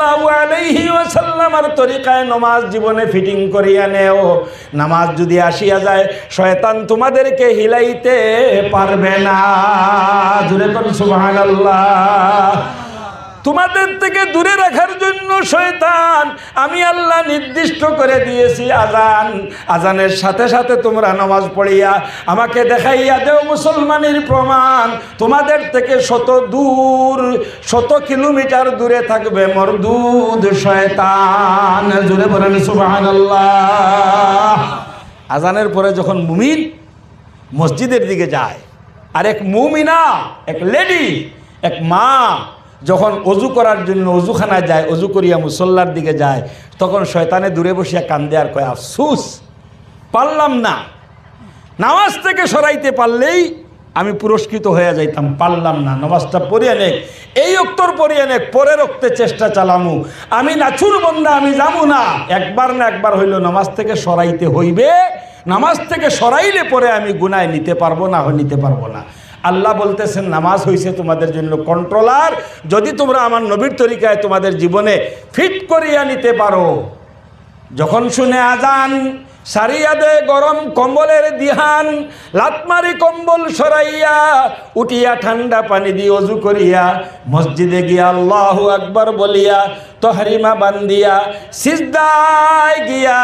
সাল্লাল্লাহু আলাইহি ওয়াসাল্লামের তরিকায় নামাজ জীবনে ফিটিং করিয়া নেও। নামাজ যদি আসিয়া যায় শয়তান তোমাদেরকে হিলাইতে পারবে না। জোরে কোন সুবহানাল্লাহ। তোমাদের থেকে দূরে রাখার জন্য শয়তান আমি আল্লাহ নির্দিষ্ট করে দিয়েছি আজান। আজানের সাথে সাথে তোমরা নামাজ পড়িয়া আমাকে দেখাইয়া দেও মুসলমানের প্রমাণ। তোমাদের থেকে শত কিলোমিটার দূরে থাকবে মরদুদ শয়তান। জোরে বলেন সুবহানাল্লাহ। আজানের পরে যখন মুমিন মসজিদের দিকে যায়, আর এক মুমিনা, এক লেডি, এক মা যখন অজু করার জন্য অজুখানায় যায়, অজু করিয়া মুসল্লার দিকে যায়, তখন শয়তানে দূরে বসিয়া কান্দে আর কয়, আফসুস পারলাম না, নামাজ থেকে সরাইতে পারলেই আমি পুরস্কৃত হয়ে যাইতাম, পারলাম না, নামাজটা পড়িয়ে নেক, এই অক্তর পড়িয়ে নেক, পরের অক্তে চেষ্টা চালামু, আমি নাচুর বন্দা, আমি যাবো না। একবার না একবার হইল নামাজ থেকে সরাইতে হইবে, নামাজ থেকে সরাইলে পরে আমি গুনায় নিতে পারবো না, নিতে পারবো না। আল্লাহ বলতেছেন নামাজ হইছে তোমাদের জন্য কন্ট্রোলার, যদি তোমরা আমার নবীর তরিকায় তোমাদের জীবনে ফিট করিয়া নিতে পারো। যখন শুনে আজান সারিয়া দে গরম কম্বলের দিহান, লাতমারি কম্বল সরাইয়া উঠিয়া ঠান্ডা পানি দিয়ে অজু করিয়া মসজিদে গিয়া আল্লাহু আকবার বলিয়া তহরিমা বান্দিয়া সিজদায় গিয়া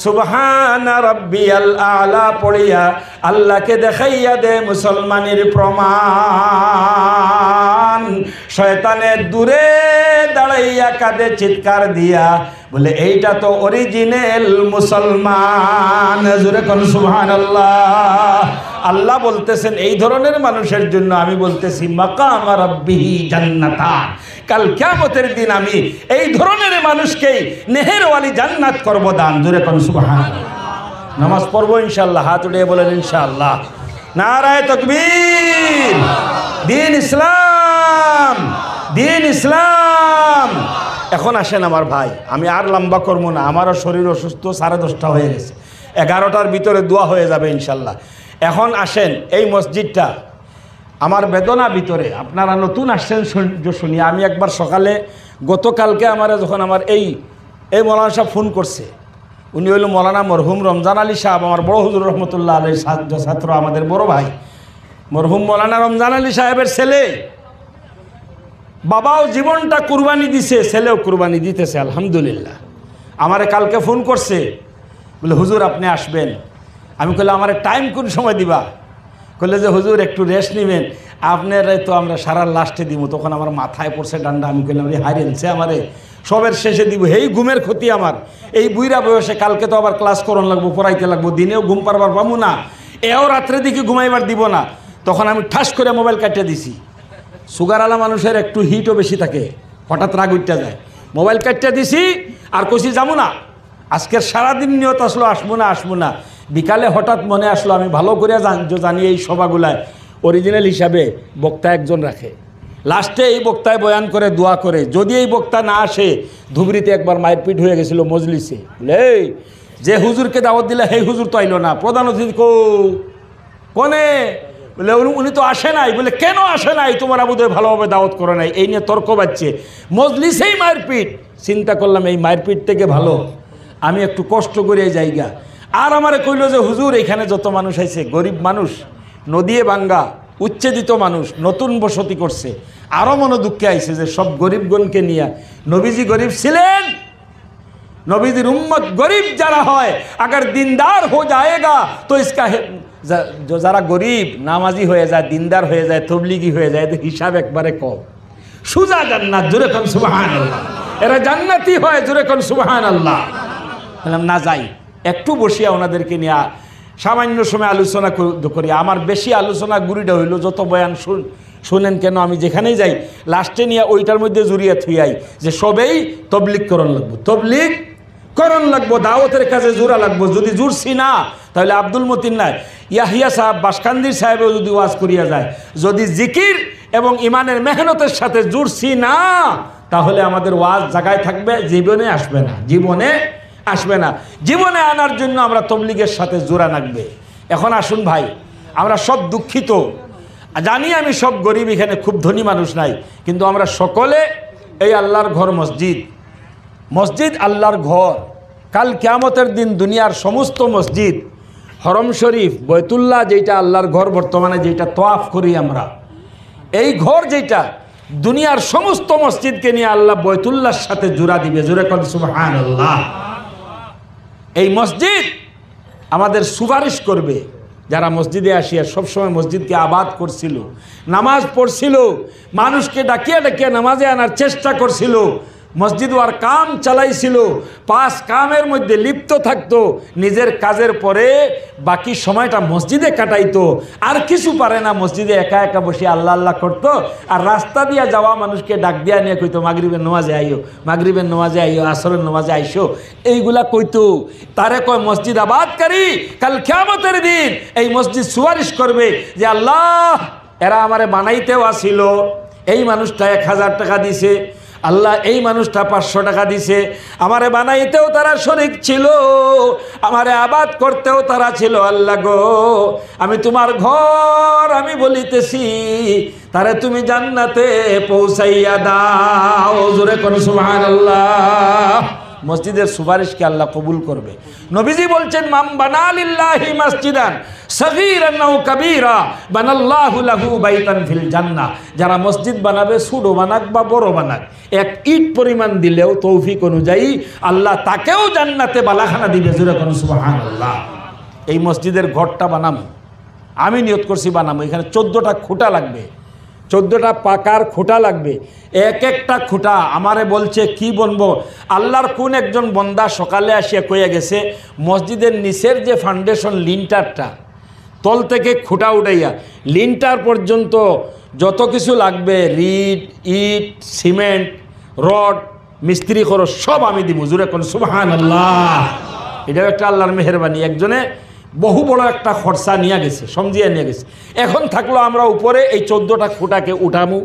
সুবহানা রাব্বিয়াল আলা পড়িয়া আল্লাহকে দেখাইয়া দে মুসলমানের প্রমাণ। শয়তানের দূরে দাঁড়াইয়া কাঁদে চিৎকার দিয়া বলে এইটা তো অরিজিনাল মুসলমান। জোরে কোন সুবহানাল্লাহ। আল্লাহ বলতেছেন এই ধরনের মানুষের জন্য আমি বলতেছি মাকাম রাব্বিহি জান্নাতান, কাল কিয়ামতের দিন আমি এই ধরনের মানুষকেই নেহেরওয়ালি জান্নাত করব দান। জোরে কোন সুবহানাল্লাহ। নামাজ পড়বো ইনশাআল্লাহ, হাত উঠিয়ে বলেন ইনশাআল্লাহ। নারায়ে তাকবীর। দিন ইসলাম, দিন ইসলাম। এখন আসেন আমার ভাই, আমি আর লম্বা করবো না, আমারও শরীর অসুস্থ, 10:30 হয়ে গেছে, 11টার ভিতরে দোয়া হয়ে যাবে ইনশাল্লাহ। এখন আসেন, এই মসজিদটা আমার বেদনা ভিতরে, আপনারা নতুন আসছেন শুনি, আমি একবার সকালে গতকালকে যখন আমার এই মৌলানা সাহেব ফোন করছে, উনি হইল মৌলানা মরহুম রমজান আলী সাহেব, আমার বড় হুজুর রহমতুল্লাহ আলী ছাত্র, আমাদের বড় ভাই মরহুম মৌলানা রমজান আলী সাহেবের ছেলে। বাবাও জীবনটা কুরবানি দিছে, ছেলেও কুরবানি দিতেছে আলহামদুলিল্লাহ। আমারে কালকে ফোন করছে, বলে হুজুর আপনি আসবেন। আমি কইলাম আমারে টাইম কোন সময় দিবা? কইলে যে হুজুর একটু রেস্ট নেবেন, আপনার তো আমরা সারা লাস্টে দিব। তখন আমার মাথায় পড়ছে ডান্ডা, আমি কইলাম রে হারিয়েছে আমারে, সবের শেষে দিব, এই ঘুমের ক্ষতি আমার, এই বুইরা বয়সে কালকে তো আবার ক্লাস করন লাগবো, পড়াইতে লাগবো, দিনেও ঘুম পারবার পাবো না, এও রাত্রে দিকে ঘুমাইবার দিব না। তখন আমি ঠাস করে মোবাইল কাটিয়ে দিছি। সুগারওয়ালা মানুষের একটু হিটও বেশি থাকে, হঠাৎ রাগ উঠতে যায়, মোবাইল কাটতে দিছি আর কইছি যাবো না, আজকের সারাদিন নিয়ত আসলো আসবো না। বিকালে হঠাৎ মনে আসলো আমি ভালো করে জানি এই সভাগুলায় অরিজিনাল হিসাবে বক্তা একজন রাখে, লাস্টে এই বক্তায় বয়ান করে দোয়া করে, যদি এই বক্তা না আসে, ধুবড়িতে একবার মারপিট হয়ে গেছিল মজলিসে, বলে যে হুজুরকে দাওয়াত দিলে সেই হুজুর তো আইলো না, প্রধান অতিথি কোনে, বলে উনি তো আসে নাই। বলে কেন আসে নাই? তোমরা বোধহয় ভালোভাবে দাওয়াত করে নাই, এই নিয়ে তর্ক বাজছে, মজলিসেই মারপিট। চিন্তা করলাম এই মারপিট থেকে ভালো আমি একটু কষ্ট করে এই জায়গা। আর আমারে কইল যে হুজুর এখানে যত মানুষ আইছে গরিব মানুষ, নদিয়ে ভাঙ্গা উচ্ছেদিত মানুষ, নতুন বসতি করছে, আরও মনে দুঃখে আইছে যে সব গরিবগণকে নিয়ে। নবীজি গরিব ছিলেন, নবীজির উম্মত গরিব যারা হয়, আগার দিনদার হো যায়গা তো ইসকা, যারা গরিব নামাজি হয়ে যায়, দিনদার হয়ে যায়, তবলিগি হয়ে যায়, হিসাব একবারে কম, সুজা জান্নাত। জোরে কোন সুবহানাল্লাহ। এরা জান্নাতি হয়, জোরে কোন সুবহানাল্লাহ। বললাম না যাই, একটু বসিয়া ওনাদেরকে নিয়ে সামান্য সময় আলোচনা করি। আমার বেশি আলোচনা গুড়িটা হইল, যত বয়ান শুনেন কেন আমি যেখানেই যাই লাস্টে নিয়ে ওইটার মধ্যে জুড়িয়ে থুইয়াই যে সবেই তবলিগ করণ লাগবো, তবলিগ করণ লাগবো, দাওয়াতের কাজে জোড়া লাগবো। যদি জুড়ছি না তাহলে আব্দুল মতিন নাই, ইয়াহিয়া সাহেব, বাসকান্দির সাহেবেও যদি ওয়াজ করিয়া যায়, যদি জিকির এবং ইমানের মেহনতের সাথে জুড়ছি না, তাহলে আমাদের ওয়াজ জায়গায় থাকবে, জীবনে আসবে না, জীবনে আসবে না। জীবনে আনার জন্য আমরা তবলিগের সাথে জোড়া লাগবে। এখন আসুন ভাই, আমরা সব দুঃখিত, জানি আমি সব গরিব, এখানে খুব ধনী মানুষ নাই, কিন্তু আমরা সকলে এই আল্লাহর ঘর মসজিদ, মসজিদ আল্লাহর ঘর। কাল কিয়ামতের দিন দুনিয়ার সমস্ত মসজিদ, হরম শরীফ, বৈতুল্লাহ যেটা আল্লাহর ঘর বর্তমানে যেটা তওয়াফ করি আমরা, এই ঘর যেটা দুনিয়ার সমস্ত মসজিদকে নিয়ে আল্লাহ বৈতুল্লাহর সাথে জোড়া দিবে। জোরে কোন সুবহানাল্লাহ। এই মসজিদ আমাদের সুপারিশ করবে। যারা মসজিদে আসিয়া সবসময় মসজিদকে আবাদ করছিল, নামাজ পড়ছিল, মানুষকে ডাকিয়া ডাকিয়া নামাজে আনার চেষ্টা করছিল, মসজিদ ওয়ার কাম চালাইছিল, 5 কামের মধ্যে লিপ্ত থাকতো, নিজের কাজের পরে বাকি সময়টা মসজিদে কাটাইতো, আর কিছু পারে না, মসজিদে একা একা বসে আল্লাহ আল্লাহ করতো, আর রাস্তা দিয়া যাওয়া মানুষকে ডাক দিয়া নিয়ে কইতো মাগরিবের নামাজে আইও, মাগরিবের নামাজে আইও, আসরের নামাজে আইসো, এইগুলা কইতো। তারে কয় মসজিদ আবাদকারী। কাল কিয়ামতের দিন এই মসজিদ সুপারিশ করবে যে আল্লাহ, এরা আমারে বানাইতেও আসিল, এই মানুষটা 1000 টাকা দিছে, আল্লাহ এই মানুষটা 500 টাকা দিছে, আমারে বানাইতেও তারা শরীক ছিল, আমারে আবাদ করতেও তারা ছিল, আল্লাহ গো আমি তোমার ঘর, আমি বলিতেছি তারে তুমি জান্নাতে পৌঁছাইয়া দাও। জোরে কোন সুবহানাল্লাহ। মসজিদের সুপারিশকে আল্লাহ কবুল করবে। নবীজি বলছেন মান বানা লিল্লাহি মসজিদান সগীরান আও কাবীরা বানাল্লাহু লাহু বাইতান ফিল জান্নাহ। যারা মসজিদ বানাবে, ছোট বানাক বা বড় বানাক, 1 ইট পরিমাণ দিলেও তৌফিক অনুযায়ী আল্লাহ তাকেও জান্নাতে বালাখানা দিবে। জোরে কোন সুবহানাল্লাহ। এই মসজিদের ঘরটা বানাবো, আমি নিয়ত করছি বানাবো। এখানে 14টা খুঁটা লাগবে, 14টা পাকার খুঁটা লাগবে। এক একটা খুঁটা আমারে বলছে কি বলবো, আল্লাহর কোন একজন বন্দা সকালে আসিয়া কইয়া গেছে মসজিদের নিচের যে ফাউন্ডেশন লিন্টারটা, তল থেকে খুঁটা উঠাইয়া লিন্টার পর্যন্ত যত কিছু লাগবে, রিড, ইট, সিমেন্ট, রড, মিস্ত্রি খরচ সব আমি দিব। জোরে কোন সুবহানাল্লাহ। এটাও একটা আল্লাহর মেহেরবানি। একজনে বহু বড় একটা খরচা নিয়ে গেছে, সমঝিয়া নিয়ে গেছে। এখন থাকলো আমরা উপরে এই 14টা খুঁটাকে উঠামু,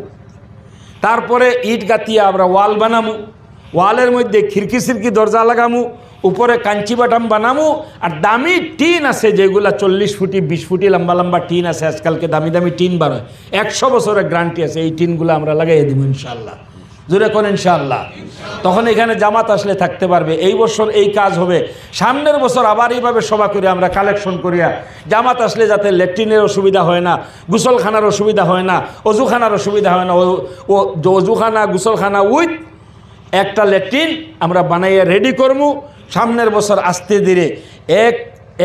তারপরে ইট গাতিয়া আমরা ওয়াল বানামু, ওয়ালের মধ্যে খিড়কি সিরকি দরজা লাগামু, উপরে কাঞ্চি বাটাম বানামু, আর দামি টিন আছে যেগুলা 40 ফুটি 20 ফুটি লম্বা লম্বা টিন আছে, আজকালকে দামি দামি টিন বার হয়, 100 বছরের গ্যারান্টি আছে। এই টিনগুলো আমরা লাগাই দেবো ইনশাআল্লাহ। জোরে কোন ইনশাআল্লাহ। তখন এখানে জামাত আসলে থাকতে পারবে। এই বছর এই কাজ হবে, সামনের বছর আবার এইভাবে সভা করে আমরা কালেকশন করিয়া জামাত আসলে যাতে ল্যাট্রিনের অসুবিধা হয় না, গোসলখানার অসুবিধা হয় না, অজুখানার অসুবিধা হয় না, ও অজুখানা গোসলখানা উইথ একটা ল্যাট্রিন আমরা বানাইয়া রেডি করবো। সামনের বছর আস্তে ধীরে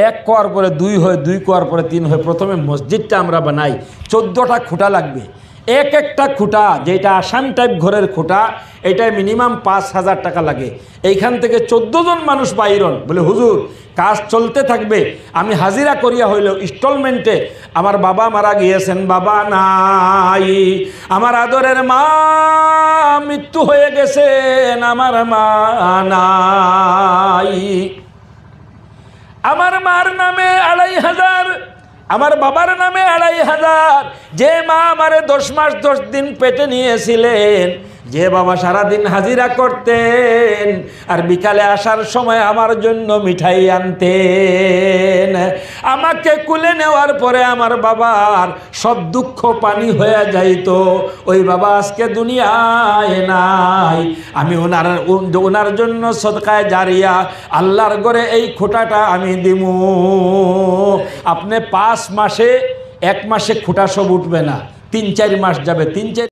এক কোয়ার পরে 2 হয়, 2 কোয়ার পরে 3 হয়। প্রথমে মসজিদটা আমরা বানাই, 14টা খুঁটা লাগবে। এক একটা খুঁটা, যেটা আসাম টাইপ ঘরের খুঁটা, এটাই মিনিমাম 5000 টাকা লাগে। এইখান থেকে 14 জন মানুষ বাইরন বলে হুজুর কাজ চলতে থাকবে, আমি হাজিরা করিয়া হইল ইনস্টলমেন্টে। আমার বাবা মারা গিয়েছেন, বাবা নাই, আমার আদরের মা মৃত্যু হয়ে গেছেন, আমার মা নাই, আমার মার নামে 2500, আমার বাবার নামে 2500। যে মা আমারে 10 মাস 10 দিন পেটে নিয়েছিলেন, যে বাবা সারাদিন হাজিরা করতেন আর বিকালে আসার সময় আমার জন্য মিঠাই আনতেন, আমাকে কুলে নেওয়ার পরে আমার বাবার সব দুঃখ পানি হয়ে যাইতো, ওই বাবা আজকে দুনিয়ায় নাই। আমি ওনার জন্য সদকায়ে জারিয়া আল্লাহর ঘরে এই খোঁটাটা আমি দিমু। আপনি 5 মাসে, 1 মাসে খুঁটা সব উঠবে না, 3-4 মাস যাবে, 3-4